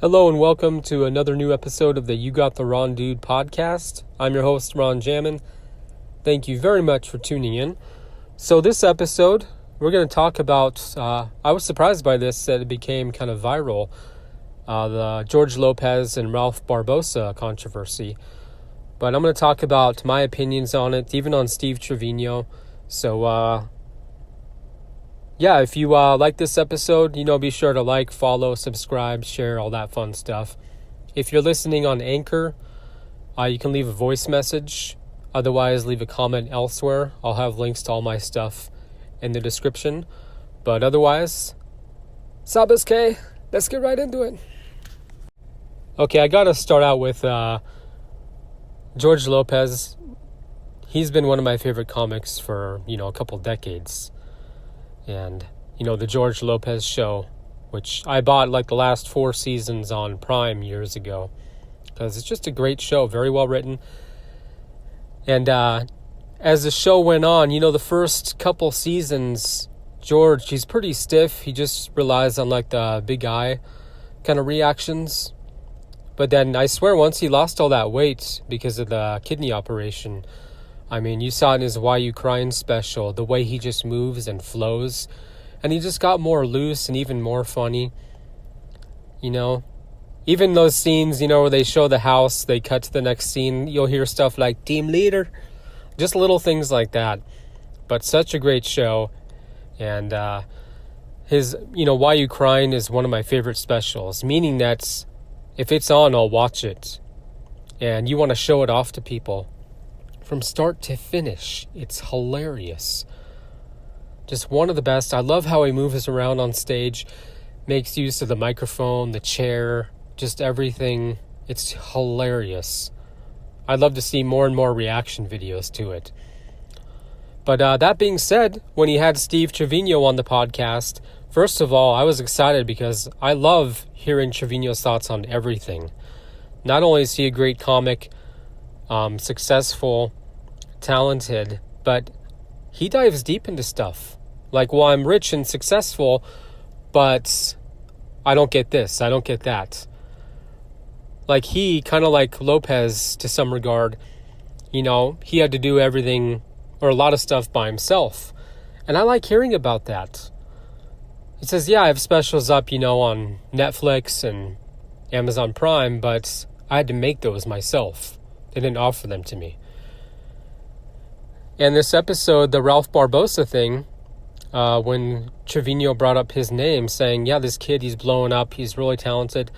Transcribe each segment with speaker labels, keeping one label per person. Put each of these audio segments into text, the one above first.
Speaker 1: Hello and welcome to another new episode of the You Got the Ron Dude podcast. I'm your host, Ron Jammin. Thank you very much for tuning in. So this episode, we're going to talk about, I was surprised by this, that it became kind of viral, the George Lopez and Ralph Barbosa controversy. But I'm going to talk about my opinions on it, even on Steve Trevino. So, if you like this episode, be sure to like, follow, subscribe, share, all that fun stuff. If you're listening on Anchor, you can leave a voice message. Otherwise, leave a comment elsewhere. I'll have links to all my stuff in the description. But otherwise, Sabaske, let's get right into it. Okay, I got to start out with George Lopez. He's been one of my favorite comics for, a couple decades. And, the George Lopez show, which I bought like the last 4 seasons on Prime years ago. Because it's just a great show, very well written. And as the show went on, the first couple seasons, George, he's pretty stiff. He just relies on like the big eye kind of reactions. But then I swear once he lost all that weight because of the kidney operation, you saw it in his Why You Crying special, the way he just moves and flows. And he just got more loose and even more funny. Even those scenes, where they show the house, they cut to the next scene, you'll hear stuff like, team leader. Just little things like that. But such a great show. And his, Why You Crying is one of my favorite specials. Meaning that if it's on, I'll watch it. And you want to show it off to people. From start to finish, it's hilarious. Just one of the best. I love how he moves around on stage, makes use of the microphone, the chair, just everything. It's hilarious. I'd love to see more and more reaction videos to it. But that being said, when he had Steve Trevino on the podcast, first of all, I was excited because I love hearing Trevino's thoughts on everything. Not only is he a great comic, successful, talented, but he dives deep into stuff. Like, well, I'm rich and successful, but I don't get this, I don't get that. Like he, kind of like Lopez to some regard, he had to do everything or a lot of stuff by himself. And I like hearing about that. He says, yeah, I have specials up, on Netflix and Amazon Prime, but I had to make those myself. They didn't offer them to me. And this episode, the Ralph Barbosa thing, when Trevino brought up his name, saying, yeah, this kid, he's blowing up, he's really talented.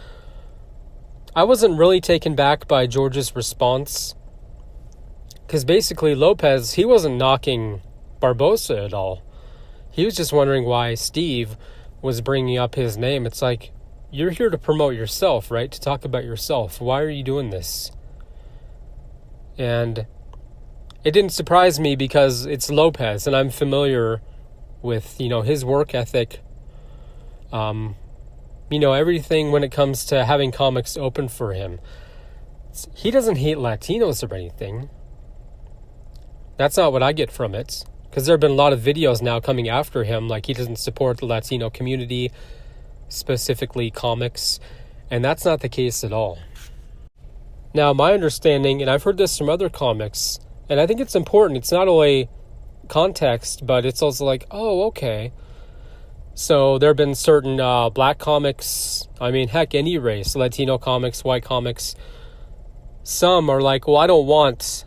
Speaker 1: I wasn't really taken back by George's response. Because basically Lopez, he wasn't knocking Barbosa at all. He was just wondering why Steve was bringing up his name. It's like, you're here to promote yourself, right? To talk about yourself. Why are you doing this? And it didn't surprise me because it's Lopez and I'm familiar with, his work ethic. Everything when it comes to having comics open for him. He doesn't hate Latinos or anything. That's not what I get from it. Because there have been a lot of videos now coming after him, like he doesn't support the Latino community, specifically comics. And that's not the case at all. Now, my understanding, and I've heard this from other comics, and I think it's important. It's not only context, but it's also like, oh, okay. So there have been certain black comics, heck, any race, Latino comics, white comics. Some are like, well, I don't want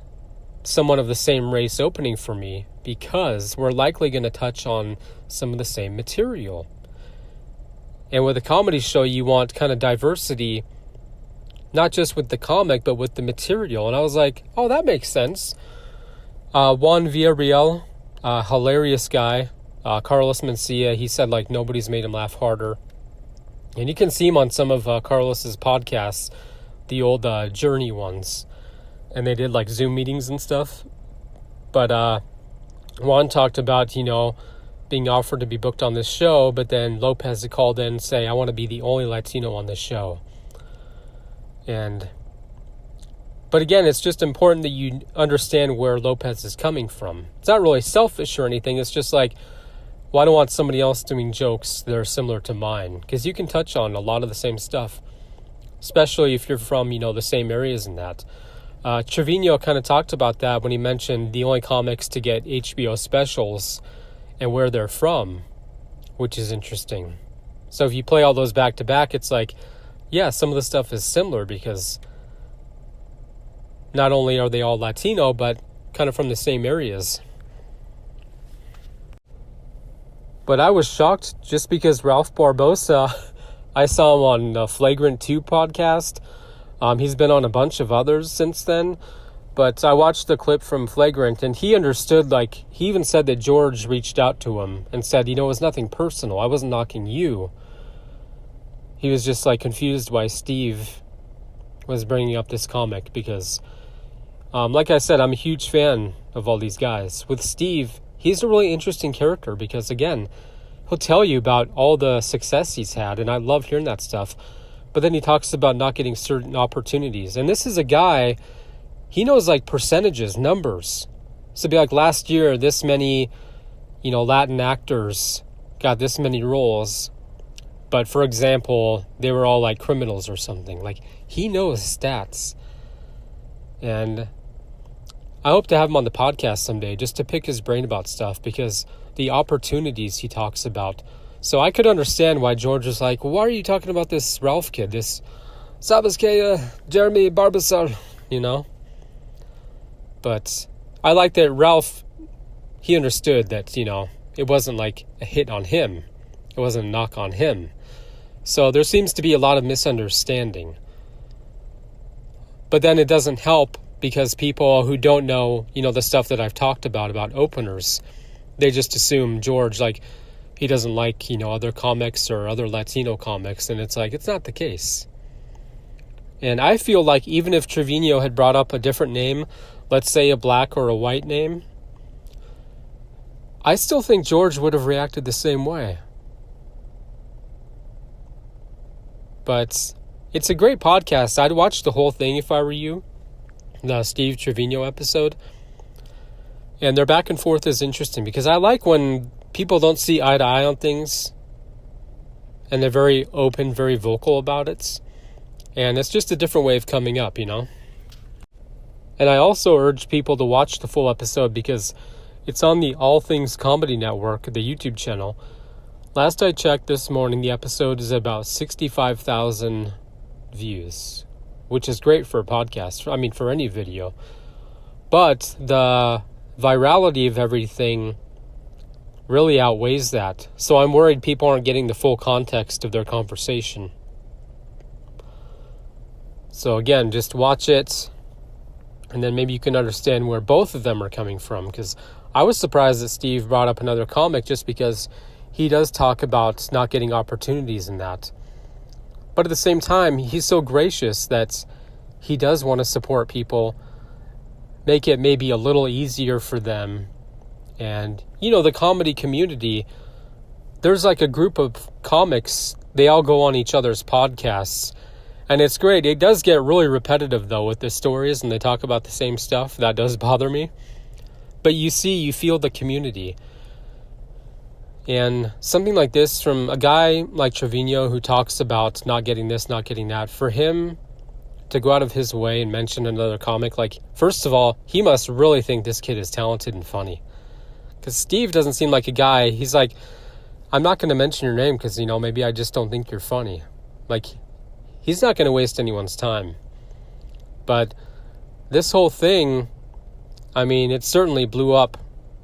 Speaker 1: someone of the same race opening for me because we're likely going to touch on some of the same material. And with a comedy show, you want kind of diversity, not just with the comic, but with the material. And I was like, oh, that makes sense. Juan Villarreal, hilarious guy. Carlos Mencia, he said, like, nobody's made him laugh harder. And you can see him on some of Carlos's podcasts, the old Journey ones. And they did, like, Zoom meetings and stuff. But Juan talked about, being offered to be booked on this show, but then Lopez had called in and say, I want to be the only Latino on this show. But again, it's just important that you understand where Lopez is coming from. It's not really selfish or anything. It's just like, well, I don't want somebody else doing jokes that are similar to mine. Because you can touch on a lot of the same stuff. especially if you're from, the same areas and that. Trevino kind of talked about that when he mentioned the only comics to get HBO specials and where they're from, which is interesting. So if you play all those back to back, it's like, yeah, some of the stuff is similar because not only are they all Latino, but kind of from the same areas. But I was shocked just because Ralph Barbosa, I saw him on the Flagrant 2 podcast. He's been on a bunch of others since then. But I watched the clip from Flagrant, and he understood, he even said that George reached out to him and said, it was nothing personal. I wasn't knocking you. He was just, confused why Steve was bringing up this comic because, like I said, I'm a huge fan of all these guys. With Steve, he's a really interesting character because, again, he'll tell you about all the success he's had, and I love hearing that stuff. But then he talks about not getting certain opportunities. And this is a guy, he knows percentages, numbers. So it'd be last year, this many, Latin actors got this many roles. But for example, they were all criminals or something. He knows stats. And I hope to have him on the podcast someday just to pick his brain about stuff because the opportunities he talks about. So I could understand why George was like, why are you talking about this Ralph kid, this Sabaskaya, Jeremy Barbosa, But I like that Ralph, he understood that, it wasn't a hit on him. It wasn't a knock on him. So there seems to be a lot of misunderstanding. But then it doesn't help because people who don't know, the stuff that I've talked about openers, they just assume George, he doesn't like, other comics or other Latino comics. And it's it's not the case. And I feel even if Trevino had brought up a different name, let's say a black or a white name, I still think George would have reacted the same way. But it's a great podcast. I'd watch the whole thing if I were you. The Steve Trevino episode. And their back and forth is interesting because I like when people don't see eye to eye on things and they're very open, very vocal about it. And it's just a different way of coming up, And I also urge people to watch the full episode because it's on the All Things Comedy Network, the YouTube channel. Last I checked this morning, the episode is about 65,000 views, which is great for a podcast. For any video. But the virality of everything really outweighs that. So I'm worried people aren't getting the full context of their conversation. So again, just watch it, and then maybe you can understand where both of them are coming from. Because I was surprised that Steve brought up another comic just because he does talk about not getting opportunities in that. But at the same time, he's so gracious that he does want to support people, make it maybe a little easier for them. And, the comedy community, there's a group of comics, they all go on each other's podcasts. And it's great. It does get really repetitive, though, with the stories, and they talk about the same stuff. That does bother me. But you feel the community. And something like this from a guy like Trevino who talks about not getting this, not getting that, for him to go out of his way and mention another comic, first of all, he must really think this kid is talented and funny. Because Steve doesn't seem like a guy, he's I'm not going to mention your name because, maybe I just don't think you're funny. He's not going to waste anyone's time. But this whole thing, it certainly blew up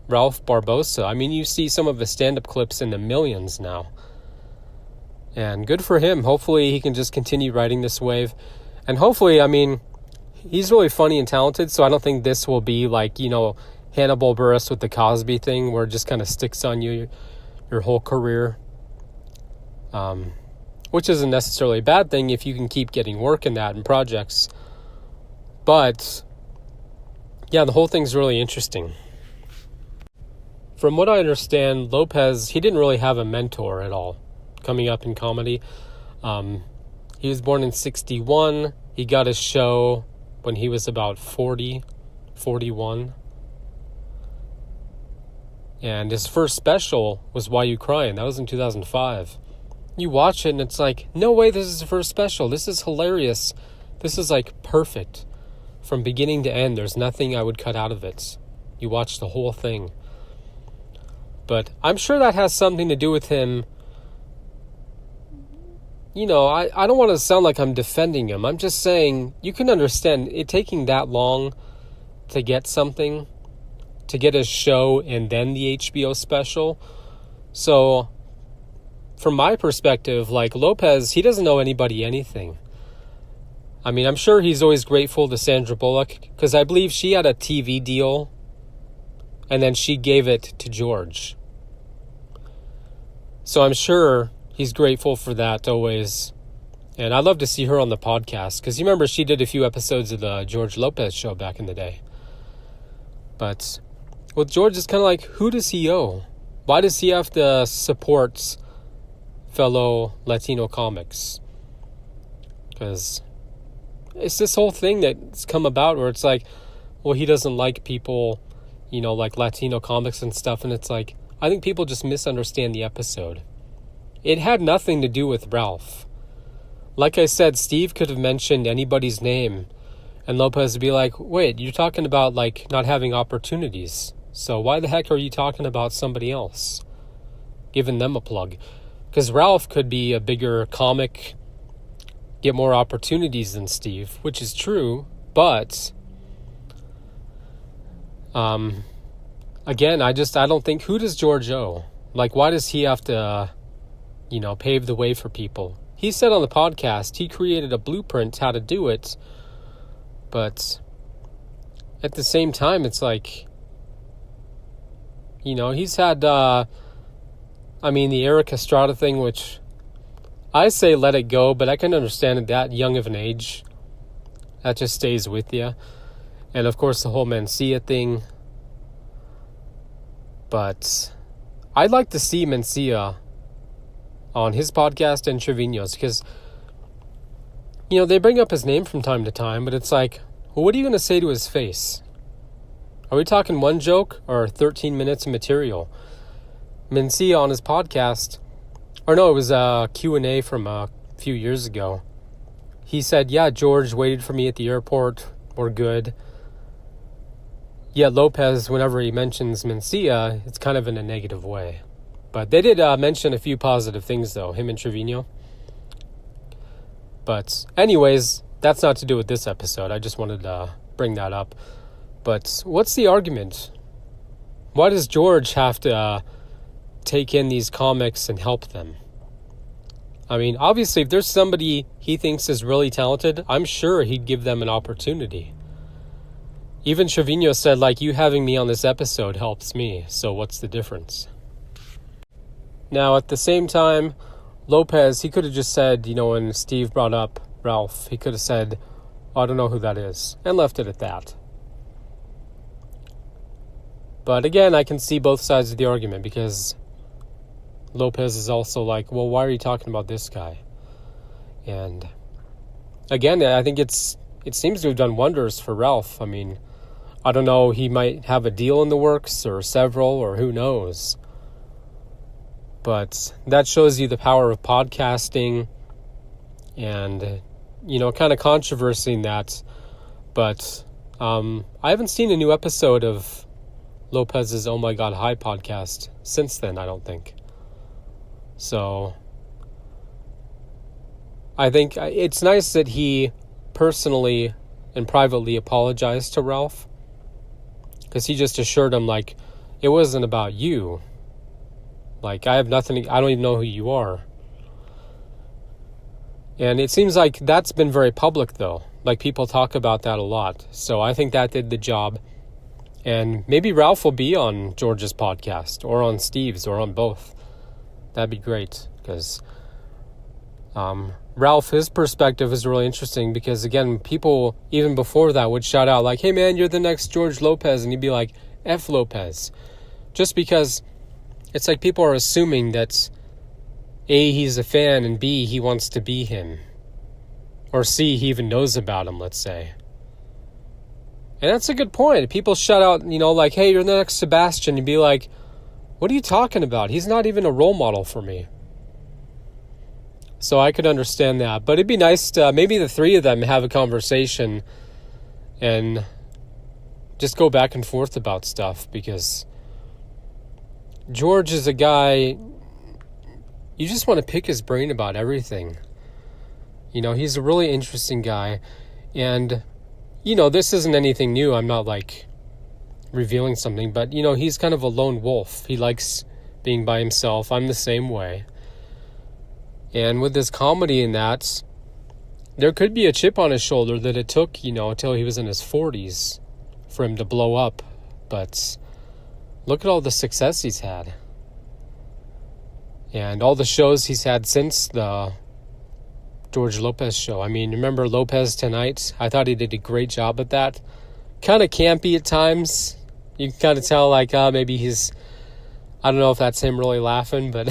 Speaker 1: Ralph Barbosa. You see some of his stand-up clips in the millions now. And good for him. Hopefully he can just continue riding this wave. And hopefully, he's really funny and talented, so I don't think this will be Hannibal Buress with the Cosby thing, where it just kind of sticks on you your whole career. Which isn't necessarily a bad thing if you can keep getting work in that and projects. But, yeah, the whole thing's really interesting. From what I understand, Lopez, he didn't really have a mentor at all coming up in comedy. He was born in 1961. He got his show when he was about 40, 41. And his first special was Why You Crying? That was in 2005. you watch it and it's like, no way this is the first special. This is hilarious. This is like perfect. From beginning to end, there's nothing I would cut out of it. You watch the whole thing. But I'm sure that has something to do with him. You know, I don't want to sound like I'm defending him. I'm just saying, you can understand it taking that long to get something, to get a show and then the HBO special. So, from my perspective, like Lopez, he doesn't owe anybody anything. I mean, I'm sure he's always grateful to Sandra Bullock, because I believe she had a TV deal, and then she gave it to George. So I'm sure he's grateful for that always. And I'd love to see her on the podcast, because you remember she did a few episodes of the George Lopez show back in the day. But with George, it's kind of like, who does he owe? Why does he have to support fellow Latino comics? Because it's this whole thing that's come about where it's like, well, he doesn't like people, you know, like Latino comics and stuff. And it's like, I think people just misunderstand the episode. It had nothing to do with Ralph. Like I said, Steve could have mentioned anybody's name and Lopez would be like, wait, you're talking about like not having opportunities. So why the heck are you talking about somebody else? Giving them a plug. Because Ralph could be a bigger comic, get more opportunities than Steve, which is true, but again, I don't think, who does George owe? Like, why does he have to, you know, pave the way for people? He said on the podcast he created a blueprint how to do it, but at the same time, it's like, you know, he's had, the Eric Estrada thing, which I say let it go, but I can understand at that young of an age. That just stays with you. And of course the whole Mencia thing. But I'd like to see Mencia on his podcast and Trevino's, because, you know, they bring up his name from time to time, but it's like, well, what are you going to say to his face? Are we talking one joke or 13 minutes of material? Mencia on his podcast, or no, it was a Q&A from a few years ago. He said, yeah, George waited for me at the airport. We're good. Yet Lopez, whenever he mentions Mencia, it's kind of in a negative way. But they did mention a few positive things, though, him and Trevino. But anyways, that's not to do with this episode. I just wanted to bring that up. But what's the argument? Why does George have to take in these comics and help them? I mean, obviously, if there's somebody he thinks is really talented, I'm sure he'd give them an opportunity. Even Trevino said, like, you having me on this episode helps me, so what's the difference? Now, at the same time, Lopez, he could have just said, you know, when Steve brought up Ralph, he could have said, oh, I don't know who that is, and left it at that. But again, I can see both sides of the argument, because Lopez is also like, well, why are you talking about this guy? And again, I think it seems to have done wonders for Ralph. I mean, I don't know, he might have a deal in the works, or several, or who knows. But that shows you the power of podcasting and, you know, kind of controversy in that. But I haven't seen a new episode of Lopez's Oh My God Hi podcast since then, I don't think. So I think it's nice that he personally and privately apologized to Ralph, because he just assured him, like, it wasn't about you. Like, I have nothing, I don't even know who you are. And it seems like that's been very public, though. Like, people talk about that a lot. So I think that did the job. And maybe Ralph will be on George's podcast, or on Steve's, or on both. That'd be great, because Ralph, his perspective is really interesting, because, again, people, even before that, would shout out, like, hey, man, you're the next George Lopez, and he'd be like, F Lopez. Just because it's like people are assuming that A, he's a fan, and B, he wants to be him. Or C, he even knows about him, let's say. And that's a good point. People shout out, you know, like, hey, you're the next Sebastian. You'd be like, what are you talking about? He's not even a role model for me. So I could understand that. But it'd be nice to maybe the three of them have a conversation and just go back and forth about stuff, because George is a guy, you just want to pick his brain about everything. You know, he's a really interesting guy. And, you know, this isn't anything new. I'm not like revealing something, but, you know, he's kind of a lone wolf. He likes being by himself. I'm the same way. And with his comedy and that, there could be a chip on his shoulder that it took, you know, until he was in his 40s for him to blow up. But look at all the success he's had. And all the shows he's had since the George Lopez show. I mean, remember Lopez Tonight? I thought he did a great job at that. Kind of campy at times. You can kind of tell, like, maybe he's, I don't know if that's him really laughing, but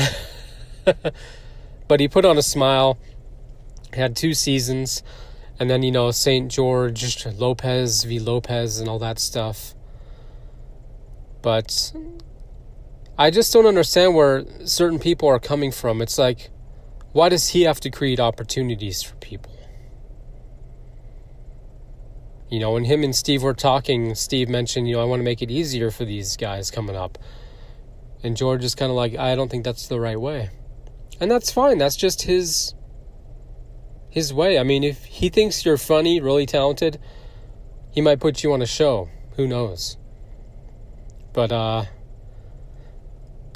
Speaker 1: but he put on a smile. Had 2 seasons. And then, you know, St. George, Lopez v. Lopez and all that stuff. But I just don't understand where certain people are coming from. It's like, why does he have to create opportunities for people? You know, when him and Steve were talking, Steve mentioned, you know, I want to make it easier for these guys coming up. And George is kind of like, I don't think that's the right way. And that's fine. That's just his way. I mean, if he thinks you're funny, really talented, he might put you on a show. Who knows? But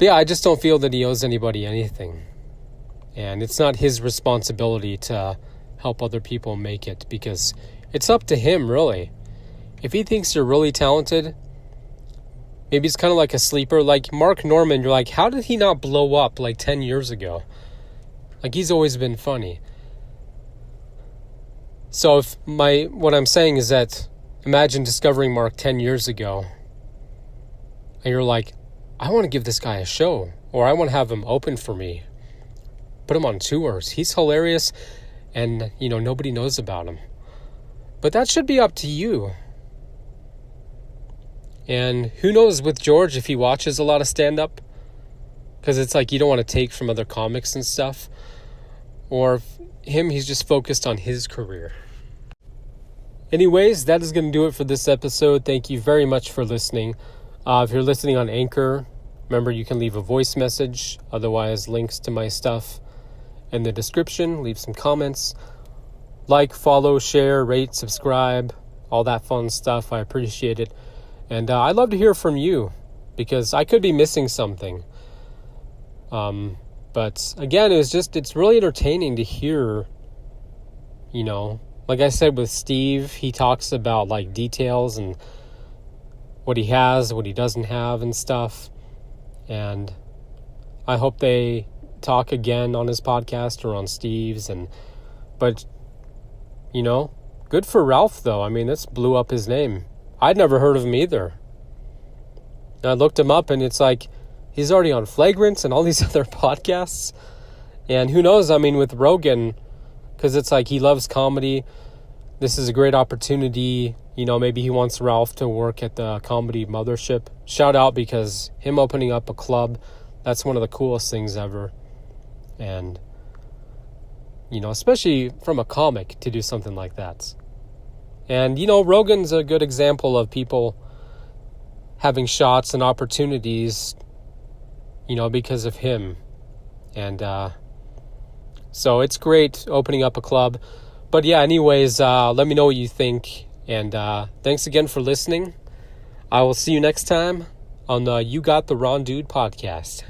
Speaker 1: yeah, I just don't feel that he owes anybody anything. And it's not his responsibility to help other people make it, because it's up to him, really. If he thinks you're really talented, maybe it's kind of like a sleeper. Like Mark Norman, you're like, how did he not blow up like 10 years ago? Like, he's always been funny. So what I'm saying is that, imagine discovering Mark 10 years ago, and you're like, I want to give this guy a show, or I want to have him open for me. Put him on tours. He's hilarious, and, you know, nobody knows about him. But that should be up to you. And who knows with George if he watches a lot of stand-up, because it's like you don't want to take from other comics and stuff. Or he's just focused on his career. Anyways, that is going to do it for this episode. Thank you very much for listening. If you're listening on Anchor, remember you can leave a voice message. Otherwise, links to my stuff in the description. Leave some comments. Like, follow, share, rate, subscribe, all that fun stuff. I appreciate it. And I'd love to hear from you, because I could be missing something. But again, it's really entertaining to hear, you know, like I said with Steve, he talks about like details and what he has, what he doesn't have and stuff. And I hope they talk again on his podcast or on Steve's. But, you know, good for Ralph though. I mean, this blew up his name. I'd never heard of him either. And I looked him up, and it's like, he's already on Flagrant and all these other podcasts. And who knows, I mean, with Rogan, because it's like he loves comedy. This is a great opportunity. You know, maybe he wants Ralph to work at the Comedy Mothership. Shout out, because him opening up a club, that's one of the coolest things ever. And, you know, especially from a comic to do something like that. And, you know, Rogan's a good example of people having shots and opportunities, you know, because of him. And so it's great opening up a club. But yeah, anyways, let me know what you think. And thanks again for listening. I will see you next time on the You Got the Ron Dude podcast.